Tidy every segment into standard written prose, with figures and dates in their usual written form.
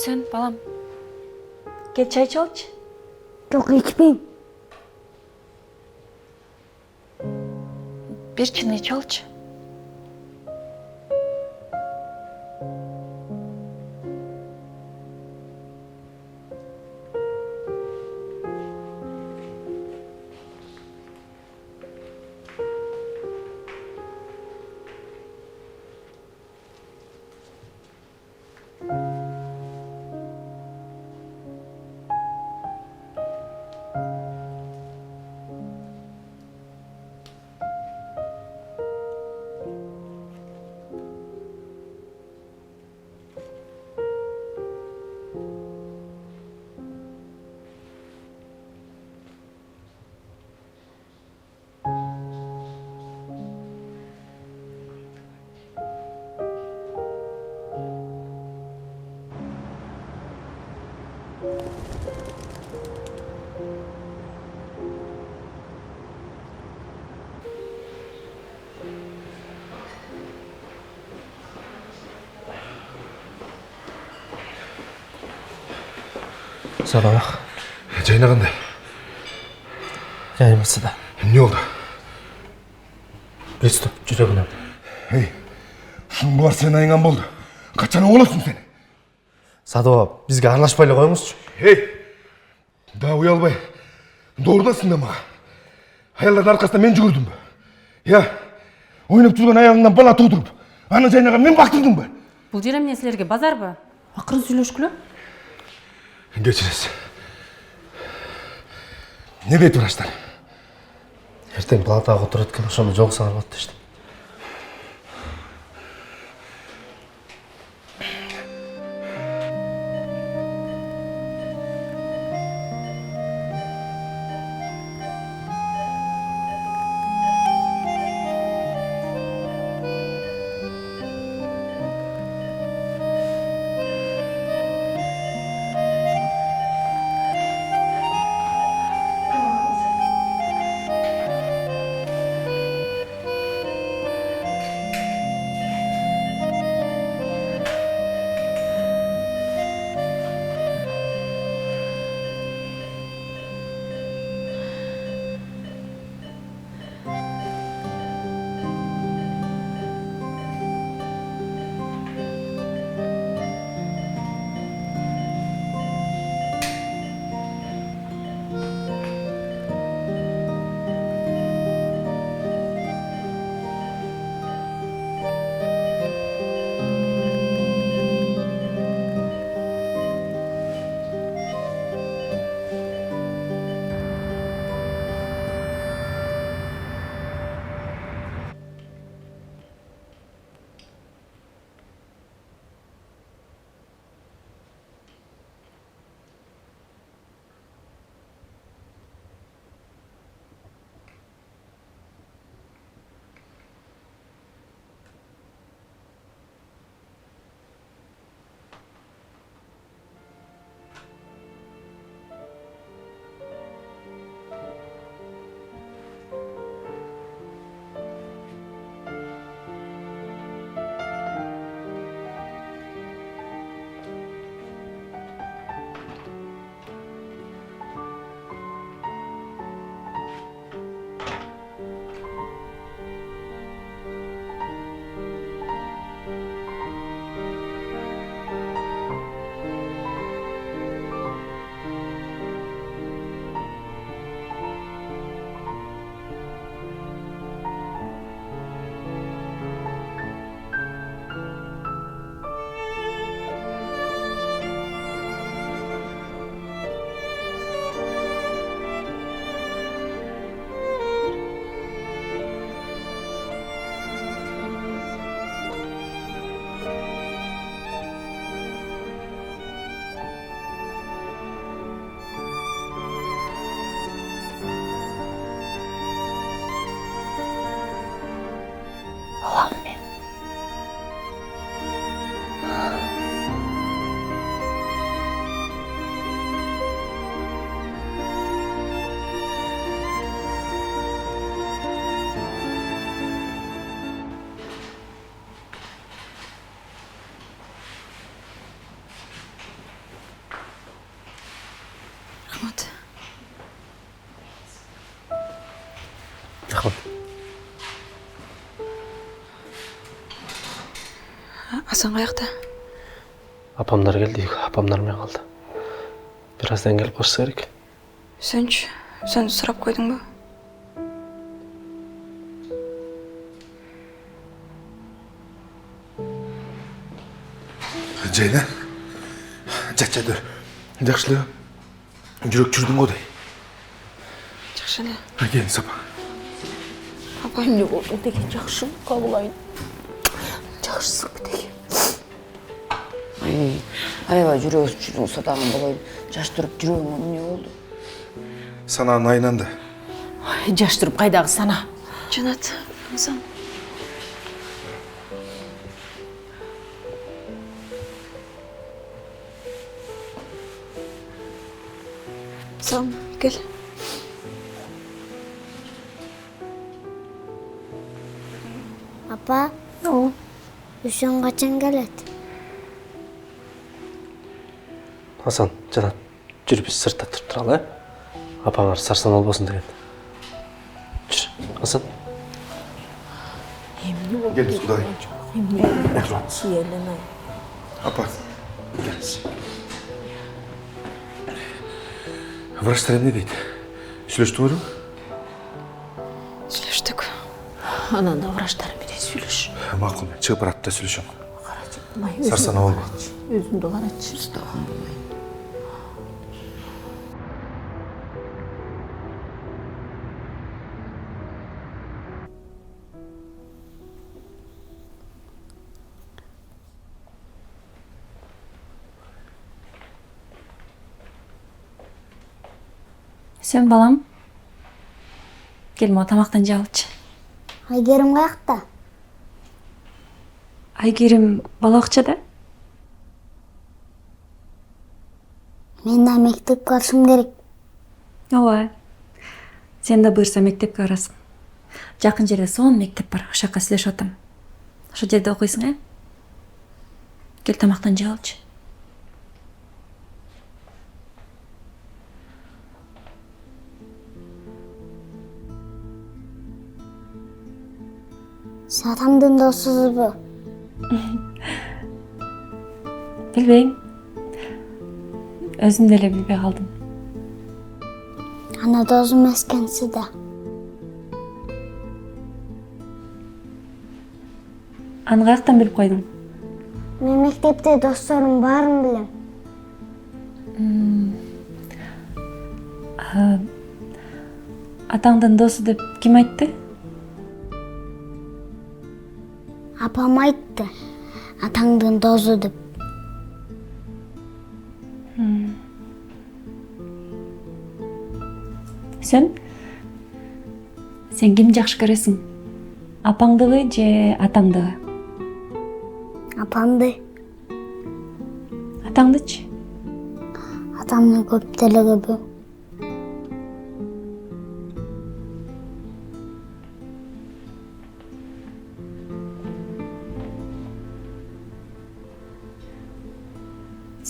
Gülsün balam. Gel çay çalç. Yok içmeyeyim. Bir çini çalç. Sana bak. Cayna qanday? Yayması da. Ne oldu? Pриступ жүрегіне. Hey, şun bular sen ayıngан болды. Kaçana olasın sen? Садова, бізге аралашпай эле коюңузчу. Hey, да уялбай. Doğrudasın da mı? Hayalların arkasında men жүгүрдүм bü? Ya, oynап жүрген аяғыңнан бала тудырып, аны жайнаға мен бактырдым бü? Бұл жер эмне силерге базарбы? Акырын сүйлөшкүлө. Geçiniz. Ne deyip vıraşlar? Ертең палатаға отырады екен, ошоны жолуксаңар болот дештим. Рахмат. Асан қаяқта? Апамдар келді, апамдармен қалды. Біраздан келіп қосса керек. Сөнші, сөнді сұрап қойдың ба? Жайна, жат-жат өр. Жақшылығы, жүрек жүрдің ғой. Жақшыны. Келін сапа. Апай. Не болды деген жақсы қабылайын. Жақсысың деген. Аябай жүрегің садағын болайын. Жаш тұрып жүрегің не болды? Сананың айнанды. Жаш тұрып қайдағы сана? Жанат, Асан. Асан, кел. Апа, Үсен қачан келеді? Асан, Жанат, жүр біз сыртта тұрып тұралы, апаңар сарсан болсын деген. Жүр, Асан. Келіңіз, құдай. Апа, келіңіз. Врачтар не дейді? Сөйлештің ғой? Сөйлештік. Ананда врачтармен сөйлеш. Мақұл, мен шығып баратта сөйлешем. Сарсана бол. Өзімді қаратшы. Ұстаған болмайын. Sen balam. Келме тамақтан жабылчы. Айгерім қаяқта? Айгерім балақшада. Мен да мектеп барышым керек. Ооба. Сен да буйрса мектепке барасың. Жақын жерде сон мектеп бар. Ошаққа сүйлөшүп атам. Ошо жерде окуйсуң, Кел тамақтан жабылчы. Сен атамдың досысыз бі? Билбейм. Өзүм деле билбей калдым. Ана досым ескенсі да. Аны каяктан билип койдуң? Мен мектепте достарым барын білем. Атаңдын досу деп ким айтты? Апам айтты. Атаңдың досу деп. Сен ким жакшы көрөсүң? Апаңдыбы же атаңдыбы? Апамды. Атаңдычы? Атамны көп деле көбі.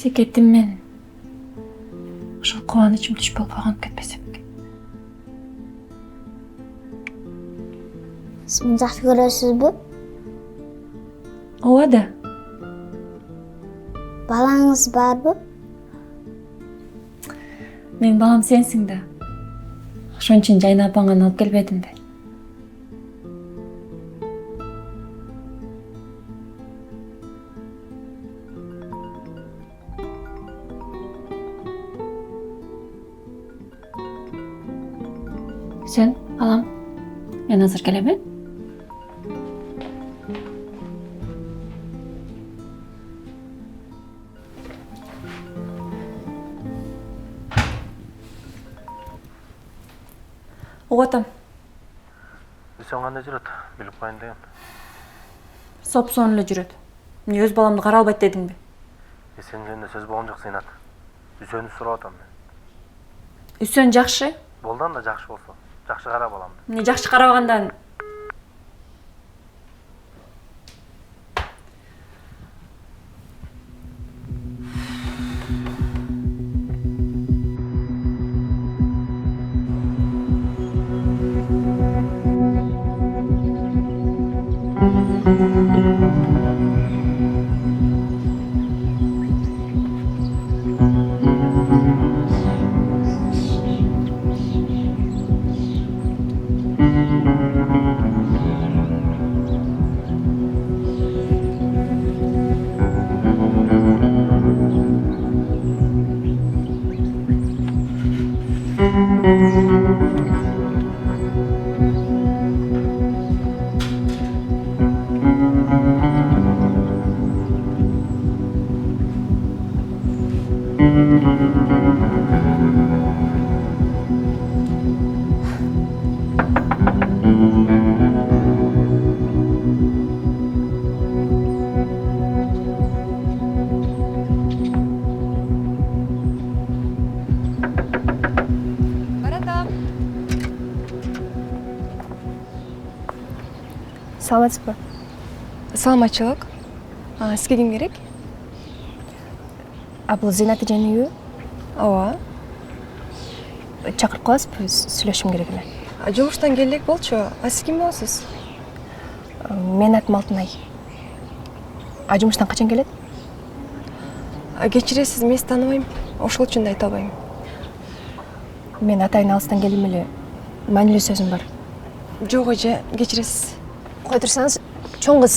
Секеттим мен. Ошол кубанычым түш болуп калган кетпесем. Сіз мені жақсы көресіз бі? Ооба да. Балаңыз бар бі? Мен балам сенсиң да. Ошон үчүн Жайна апаңа алып келбедим да. Сен, балам, мен азыр келем, Оғатам. Сен қандай жүрет, біліп қойын деген. Соп-соң эле жүрөт. Эмне өз баламды кара албайт дедиң бе? Сен жөнүндө сөз болгон жок Зейнат. Үсөнү сурап атам мен. Үсөн жакшы. Болдан да жакшы болсо. Жакшы кара баламды. Эмне жакшы карабагандан Саламатсызбы? Саламатчылык. Сизге ким керек? Бул Зейнат эженин үйү? Ооба. Чакырып каласызбы? Сүйлөшүм керек эле. Жумуштан келдик болчу. Сиз ким болосуз? Менин атым Алтынай. Жумуштан качан келет? Кечиресиз, мен сизди тааныбайм. Ошол үчүн да айта албайм. Мен атайын алыстан келдим эле. Маанилүү сөзүм бар. Жок эже, кечиресиз. Кой турсаңыз, чоң кыз.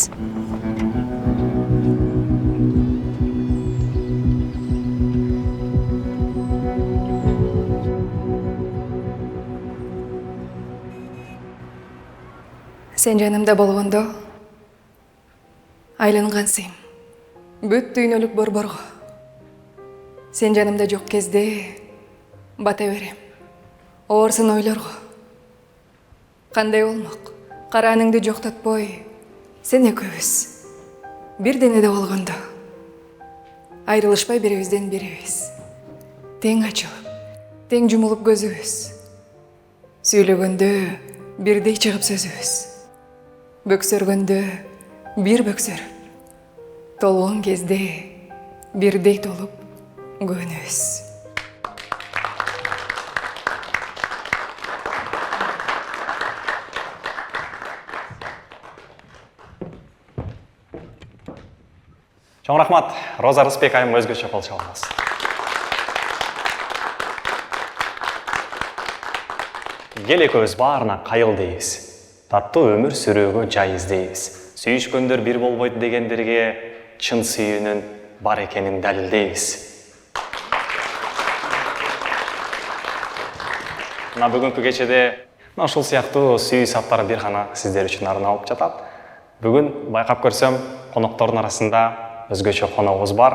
Сен жанымда болгондо айлангансың. Бүт дүйнөлүк борборго. Сен жанымда жок кезде бата берем. Оорсун ойлорго. Кандай болмок? Карааныңды жоктотпой, сен экөөбүз бир денеде болгондо айрылышпай бирибизден бирибиз. Тең ачылып, тең жумулуп көзүбүз. Сүйлөгөндө бирдей чыгып сөзүбүз. Бөксөргөндө бир бөксөрүп, толгон кезде бирдей толуп көнүбүз. Чоң рахмат, Роза Рысбек айым өзгөчө кол чалыңыз. Ел экөөбүз баарына кайыл дейбиз. Таттуу өмүр сүрөөгө жай издейбиз. Сүйүшкөндөр бир болбойт дегендерге чын сүйүүнүн бар экенин далилдейбиз. Мына бүгүнкү кечеде ушул сыяктуу сүйүү саптар бир гана сиздер үчүн арналып жатат. Бүгүн байкап көрсөм, коноктордун арасында өзгөчө коногубуз бар,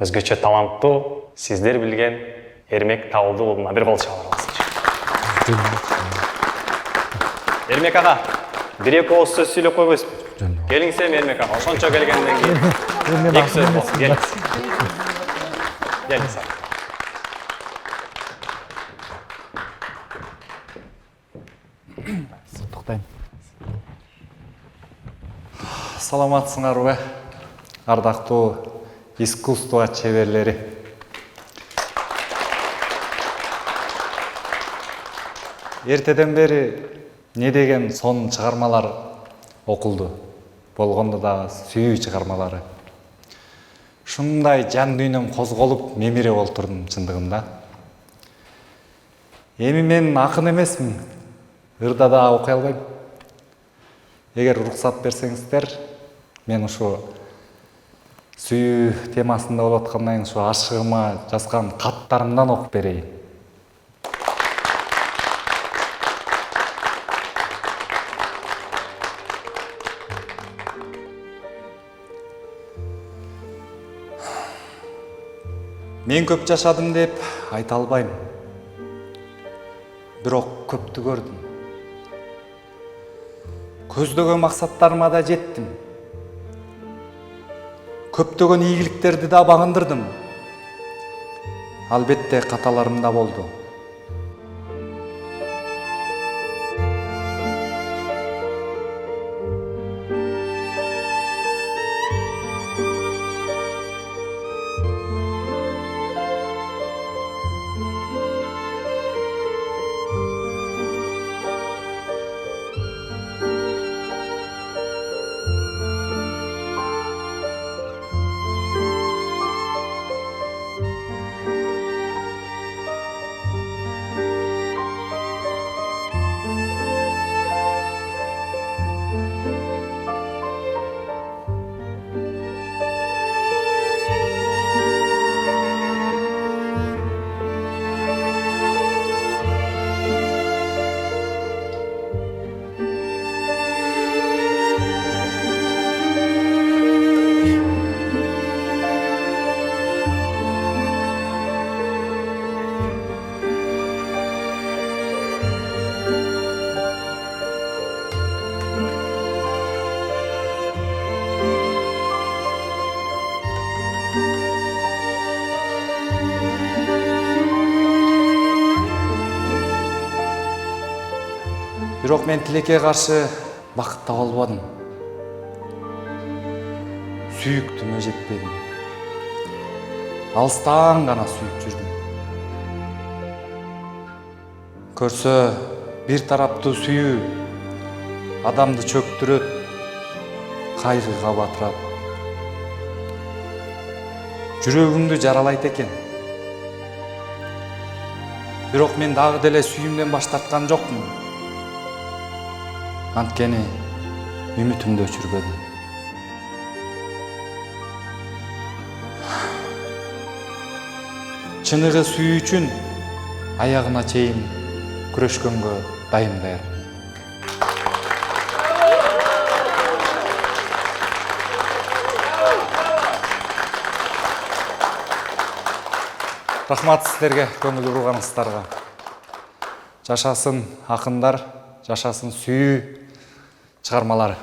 өзгөчө таланттуу, сиздер билген Эрмек Табылды уулуна бир кол чалыңыз. Эрмек ага, бир-эки ооз сөз сүйлөп койбойсузбу? Келиңсем Эрмек ага, ошончо келгенден кийин эки сөз болсун, келиңиз. Келиңиз. Токтойм. Саламатсыңарбы? Ардактуу искусство чеберлери. Эртеден бери не деген сон чыгармалар окулду. Болгондо да сүйүү чыгармалары. Шундай жан дүйнөм козголуп, мемире олтурдум чындыгында. Эми мен акын эмесмин. Ырда да окуй албайм. Эгер уруксат берсеңиздер, мен ушу сүйүү темасында болуп аткандан кийин ушу ашыгыма жазган каттарымдан окуп берейин. Мен көп жашадым деп айта албайм. Бирок көптү көрдүм. Көздөгөн максаттарыма да жеттим. Көптөгөн ийгиликтерди да багындырдым. Албетте каталарым да болду. Бирок мен тилекке каршы бакыт таба албадым. Сүйүктүмө жетпедим. Алыстан гана сүйүп жүрдүм. Көрсө бир тараптуу сүйүү адамды чөктүрөт, кайгыга батырат. Жүрөгүңдү жаралайт экен. Бирок мен дагы деле сүйүүмдөн баш тарткан жокмун. Анткени үмүтүмдү өчүрбөдүм. Чыныгы сүйүү үчүн аягына чейин күрөшкөнгө дайым. Рахмат сіздерге көңіл буруганыңыздарга. Жашасын акындар, жашасын сүйүү чыгармалары.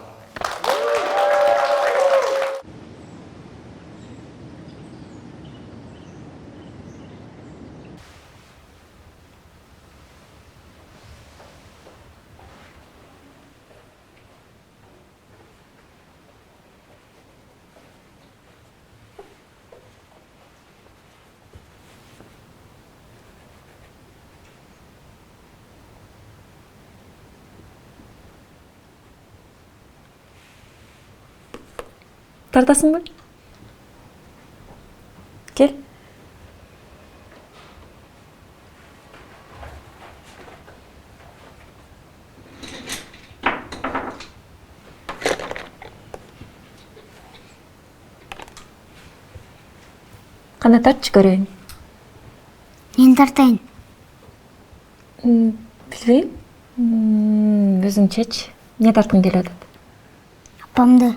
Тартасың ба? Кел. Қана тартшы көрейін. Мен тартайын. Білбеймін. Өзің шеш. Не тартқың келеді? Апамды.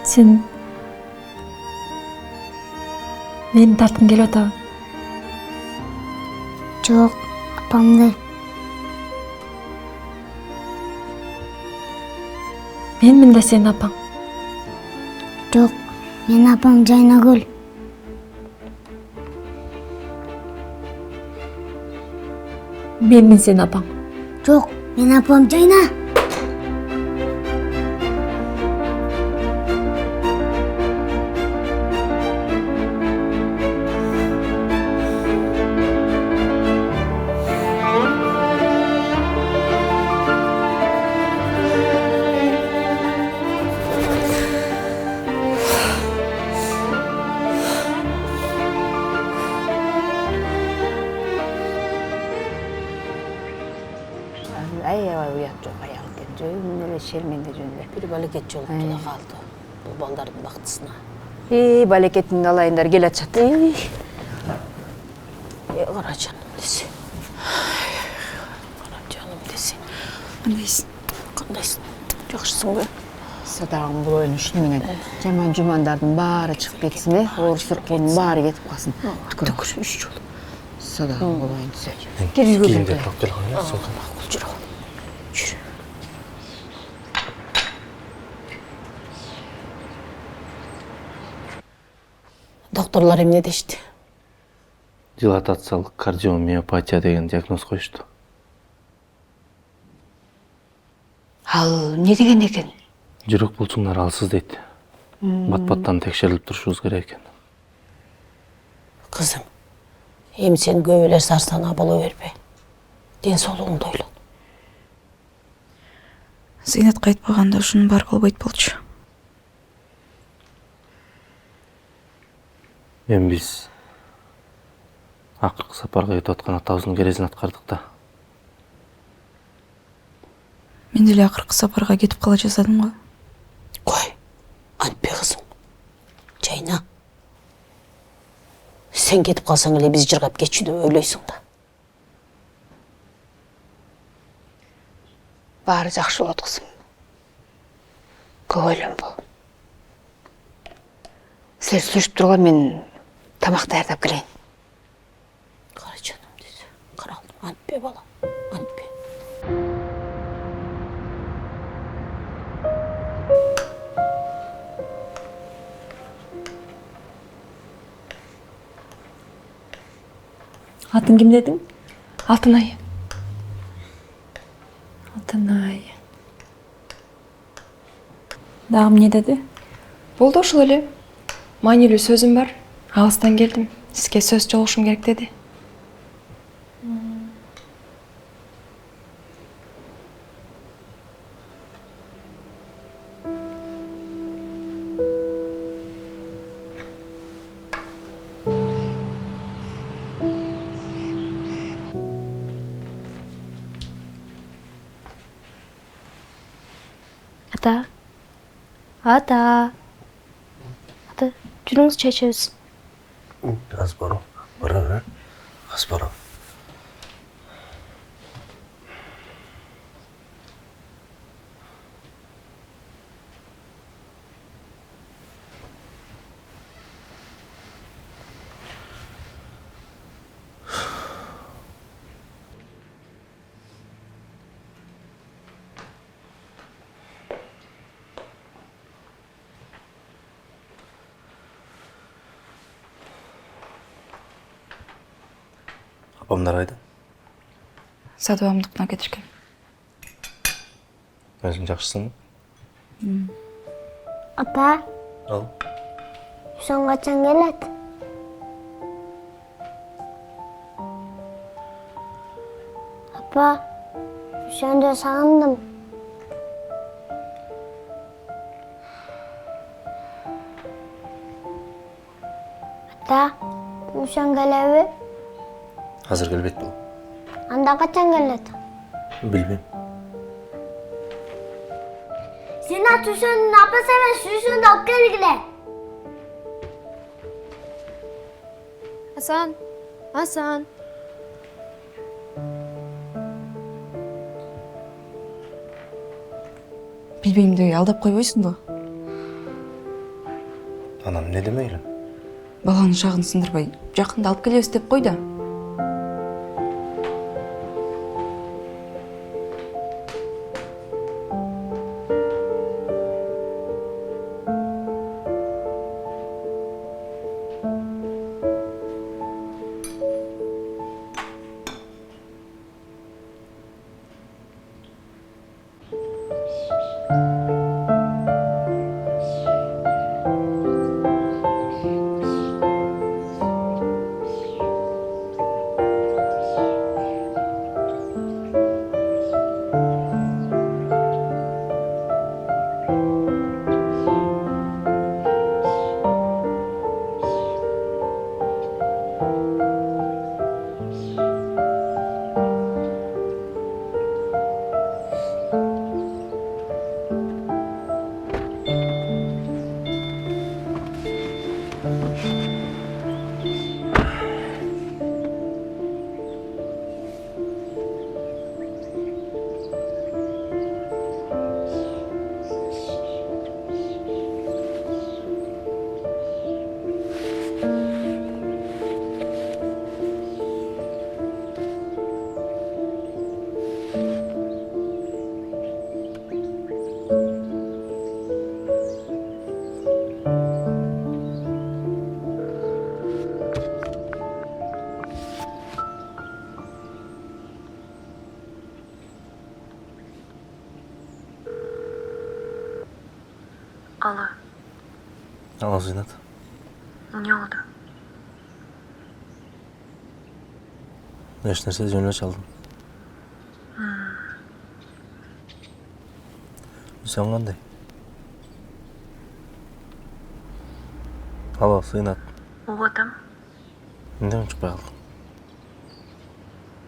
Сен мені тартқың келіп отыр. Жоқ, апамды. Мен да сенің апаң. Жоқ, мен апам Жайнагүл. Мен сенің апаң. Жоқ, мен апам Жайна. Аябай уят жоқ аял екен. Жөнін эле шерменде жөнүндө. Бир балекет жолуп да калды. Бул балдардын бактысына. Балекетинди алайындар кел атышат. Кара жаным десе. Кара жаным десе. Кандайсың? Кандайсың? Жакшысыңбы? Садагым болоюн ушуну менен жаман жумандардын баары чыгып кетсин, оор суркунун баары кетип калсын. Түкүр 3 жол. Садагым болоюн десе. Кийимди алып келгем, сумканы. Жүрө. Жүрө. Докторлор эмне дешти? Дилатациялык кардиомиопатия деген диагноз коюшту. Ал не деген экен? Жүрөк булчуңдары алсыз дейт. Бат-баттан текшерилип турушубуз керек экен. Кызым, эми сен көп эле сарсанаа боло бербе. Ден соолугуңду ойлон. Зейнатка айтпаганда ушунун баары болбойт болчу. Биз акыркы сапарга кетип аткан атабыздын керезин аткардык да. Мен деле акыркы сапарга кетип кала жаздадым го. Кой, антпе кызым. Жайна. Сен кетип калсаң эле биз жыргап кетчүдү ойлойсуң да. Баары жакшы болот кызым. Көп ойлонбо. Силер сүрүшүп турган мен тамак даярдап келейин. Кара жаным десе. Каралдым, антпе балам, антпе. Атын ким дедің? Алтынай. Алтынай. Дагым не деді? Болды ошол эле. Маанилүү сөзүм бар. Алыстан келдим. Сизге сөз жолугушум керек деди. Ата. Ата. Ата, жүрүңүз чай ичебиз. Аз барам. Бара. Аз барам. Апамдар қайда? Сатып амдыкына кетишкен. Өзің жақсысың? Апа, Ал. Үсөн качан келет? Апа, Үсөндү сагындым. Ата, Үсөн келеби? Азыр келбейт бұл. Анда качан келет? Білбейм. Сен ат Үсөндүн апасы эмес, Үсөндү алып келгиле. Асан. Асан. Билбейм деп алдап койбойсуңбу? Анам не демейлі? Баланын шагын сындырбай, жакында алып келебиз деп кой да. Алло, Ал, Зинат. не oldu? Еш нәрсе жөніне чалдым. Сен қандай? Алло, Зинат. Угодым. Неде ұмытпай қалдың?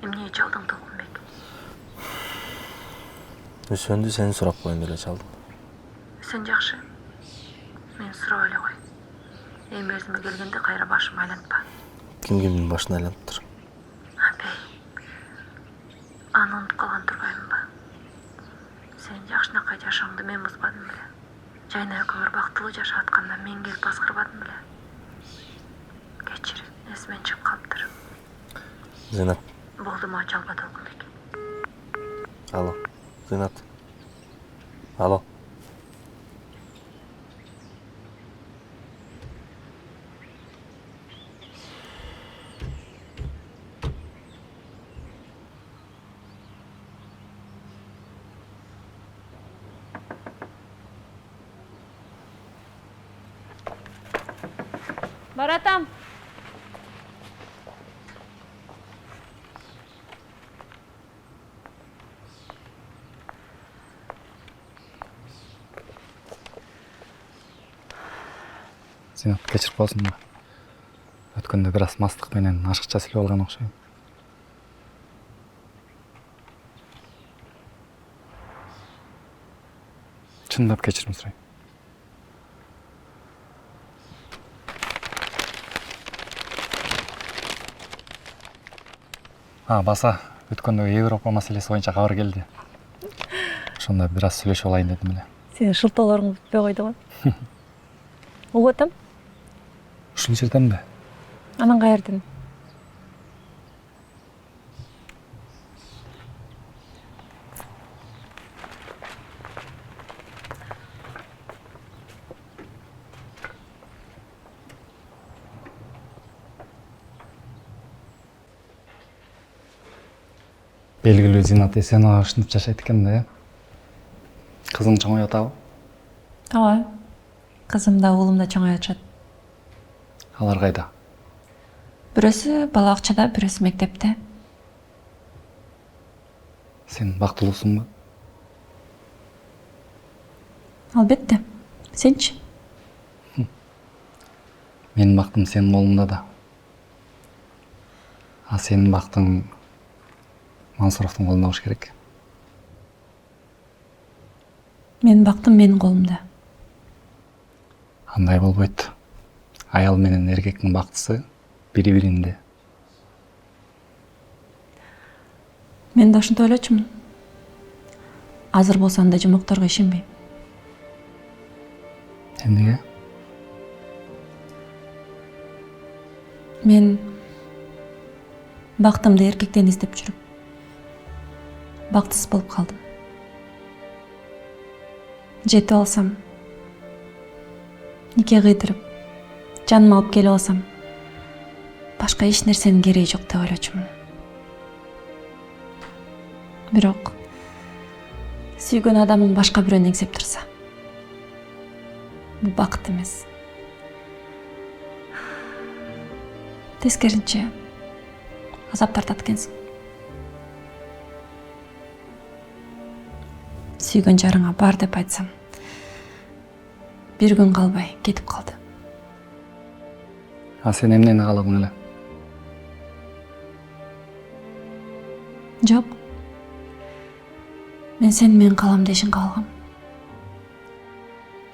Эмне чалдың, Толкунбек? Үсөнді сені сұрап қойын деле чалдым. Сен жакшы. Мен сурап эле кой. Эми өзүмө келгенде кайра башым айлантпа. Кимдин башын айланып тұр? Апей. Аны унутуп калган турбаймынбы? Сен жакшынакай жашооңду мен бузбадым беле. Жайна экөөбүр бактылуу жашап атканда мен келип баскырбадым беле. Кечир, эсимен чыгып калыптыр. Зинат. Болду ма чалба, Толкунбек? Алло, Зинат. Алло. Баратам. Зинат, кешіріп қалсын ба. Өткенде біраз мастық менен ашықша сөйлеп алған окшойм. Чындап кешірім сұрайм. Баса, өткендегі Европа мәселесі бойынша хабар келді. Ошонда біраз сөйлешіп алайын дедім эле. Сенің шылтауларың бүтпей қойды ғой. Угутам? Ушул жерден бе? Анан каерден? Белгілі Зинат Есенова ушинтип жашайт экен да. Кызың чоңоюп атабы? Ооба. Кызым да уулум да чоңоюп атышат. Алар кайда? Бирөөсү балабакчада, бирөөсү мектепте. Сен бактылуусуңбу? Албетте. Сенчи? Менин бактым сенин колуңда да. А сенин бактың Мансуровдун колунда болуш керек. Менин бактым менин колумда. Андай болбойт. Аял менен эркектин бактысы бири-биринде. Мен да ушинтип ойлочумун. Азыр болсо андай жумокторго ишенбейм. Эмнеге? Мен бактымды эркектен издеп жүрүп, бактысыз болуп калдым. Жетип алсам, нике кыйдырып, жаныма алып келип алсам, башка эч нерсенин кереги жок деп ойлочумун. Бирок сүйгөн адамың башка бирөөнү эңсеп турса, бул бакыт эмес. Тескеринче азап тартат экенсиң. Сүйгөн жарыңа бар деп айтсам, бир күн калбай кетип калды. А сен эмнени кааладың эле? Жок. Мен сени менен калам дешин калгам.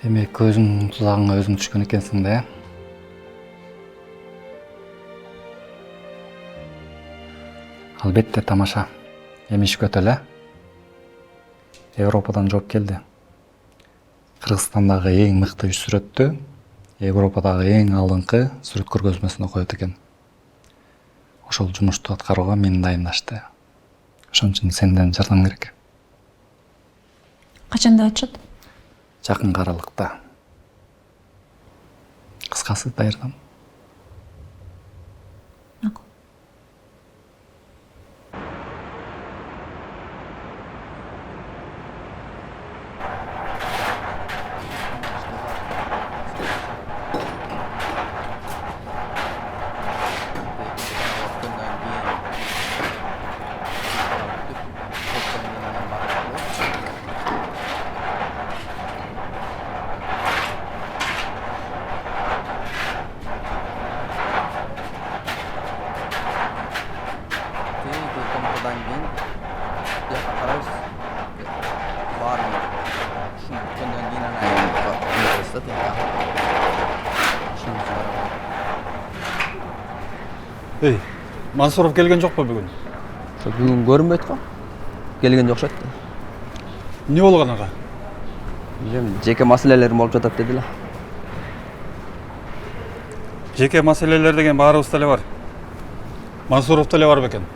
Демек, өзүңдүн тузагыңа өзүң түшкөн экенсиң да, Албетте тамаша. Эмиш көтө эле. Европадан жооп келди. Кыргызстандагы эң мыкты 3 сүрөттү Европадагы эң алдыңкы сүрөт көргөзмөсүнө коет экен. Ошол жумушту аткарууга мени дайындашты. Ошон үчүн сенден жардам керек. Качан деп атышат? Жакын аралыкта. Кыскасы даярдам. Эй, Мансуров келген жоқ па бүгін? Бүгін көрінбейді ғой. Келген жоқ шатты. Не болған аға? Жеке маселелерім болып жатат деділі. Жеке маселелер деген баарыбыз деле бар. Мансуров деле бар бекен.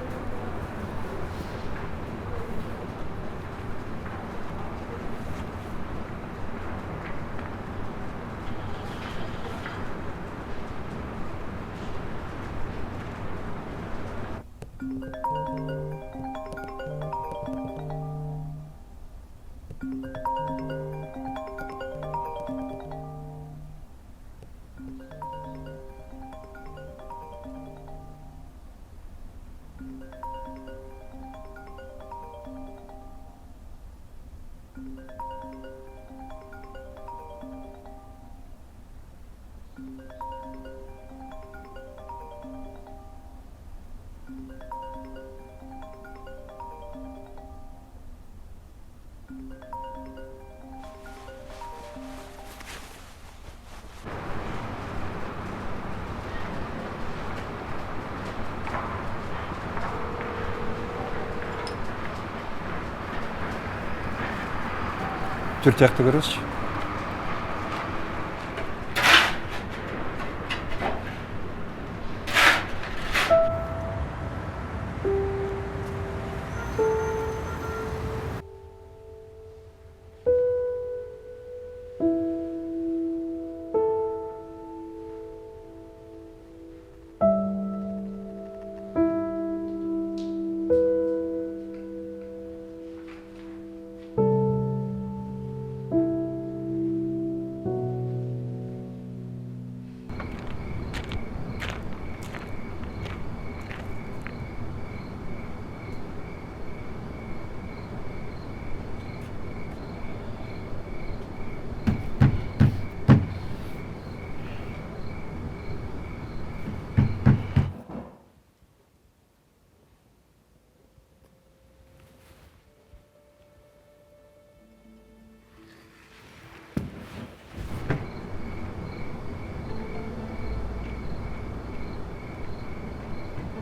төрт жақты көресізші.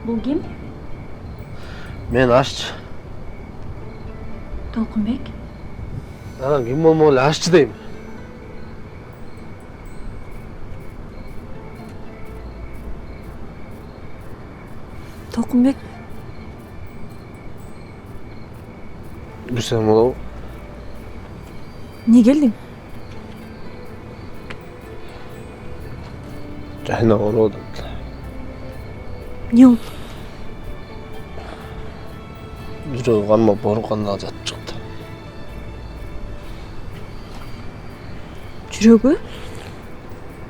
Бұл кім? Мен ашчы. Толқынбек? Кім болмаулы ашчы деймін. Толқынбек? Бүрсем болау. Не келдің? Жайна орудан. Не oldu? Жүрегі қармап ауырғанда жатып шықты. Жүрегі?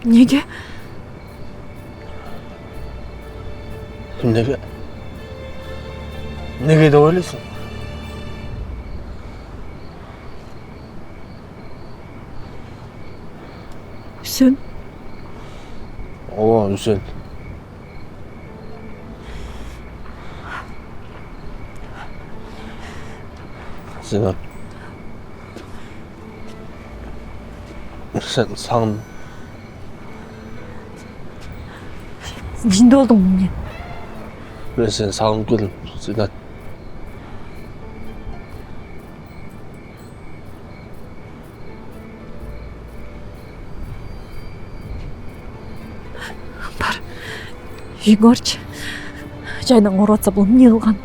Неге? Неге? Неге деп ойлайсың? Үсен? Ола, Үсен. Зинат. Sen sağın. Cinde oldun mu ne? Ben seni sağın gülüm, Zинат. Бар. Үйгөрчү. Жайнан ооруп атса бул эмне кылган?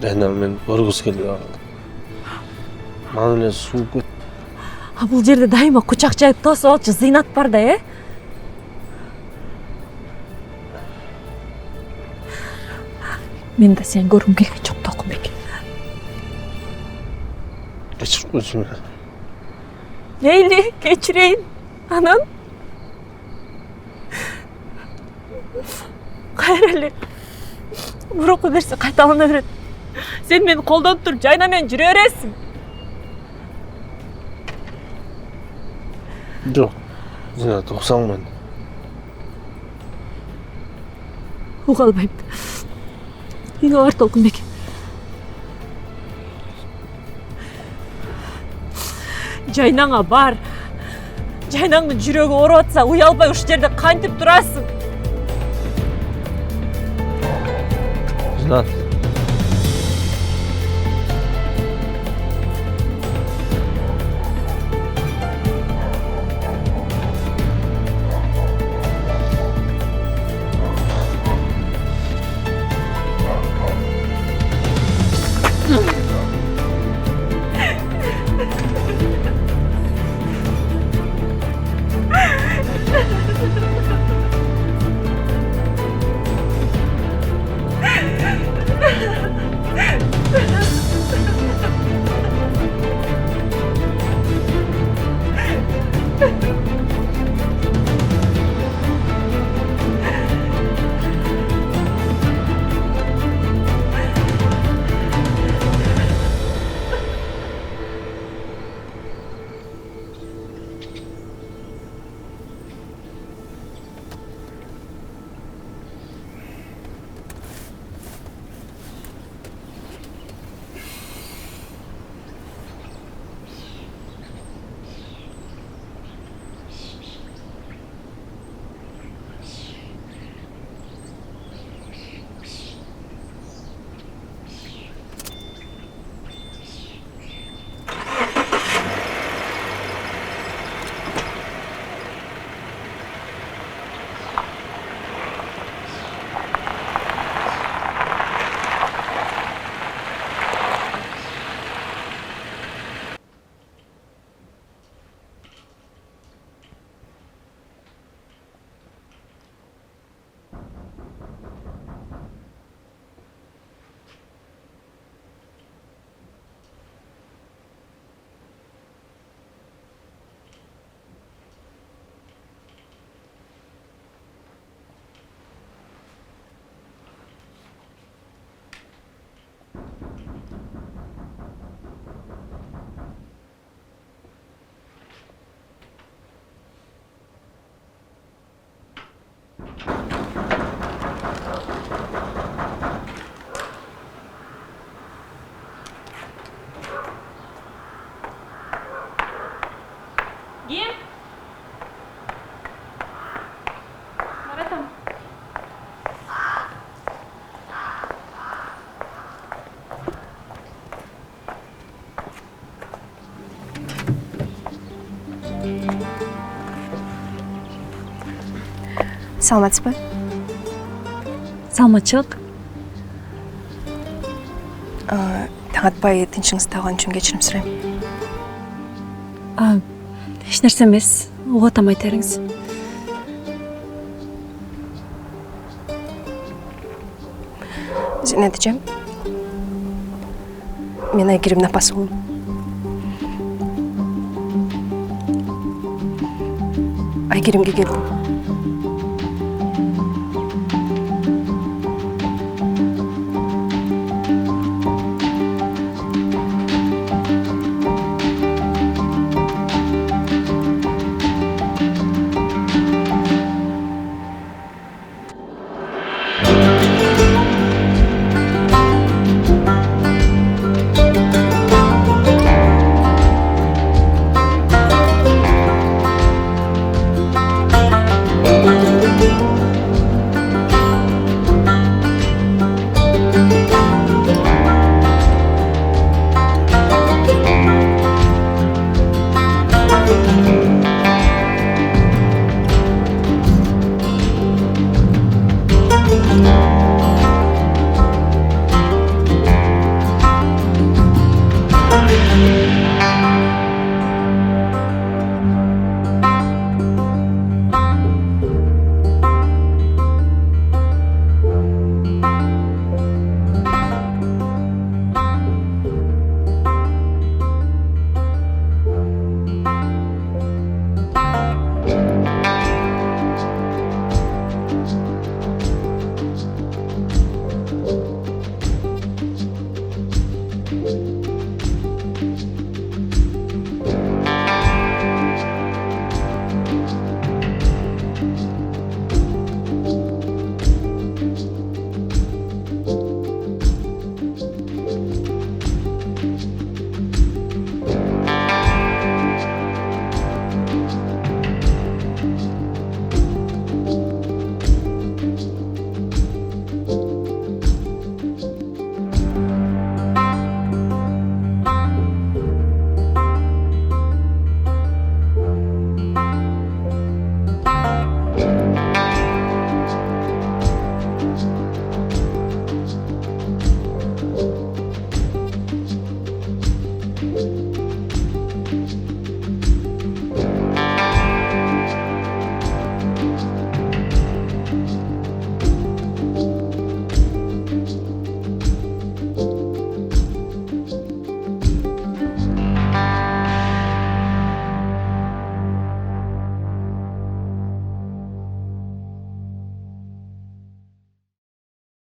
Жайна мен көргүс келип калды. Мана эле суу көт. А бул жерде дайыма кучак жайып тосуп алчу Зинат бар да, Мен да сени көргүм келген жок, Толкунбек. Кечирип койсуң мени. Мейли, кечирейин. Анан? Кайра эле. Мурукку берсе кайталана берет. Сен мени колдонуп туруп Жайна менен жүрө бересиң. Жок. Зинат, уксаң мен. Уга албайм. Үйгө бар, Толкунбек. Жайнаңа бар. Жайнаңдын жүрөгү ооруп атса, уялбай ушул жерде кантип турасың? Зинат. саламатсызбы? Саламатчылык. Таң атпай тынчыңызды алган үчүн кечирим сурайм. Эч нерсе эмес. Угуп атам айтериңиз. Зинет эжем. Мен Айгеримдин апасы болом. Айгеримге келдим.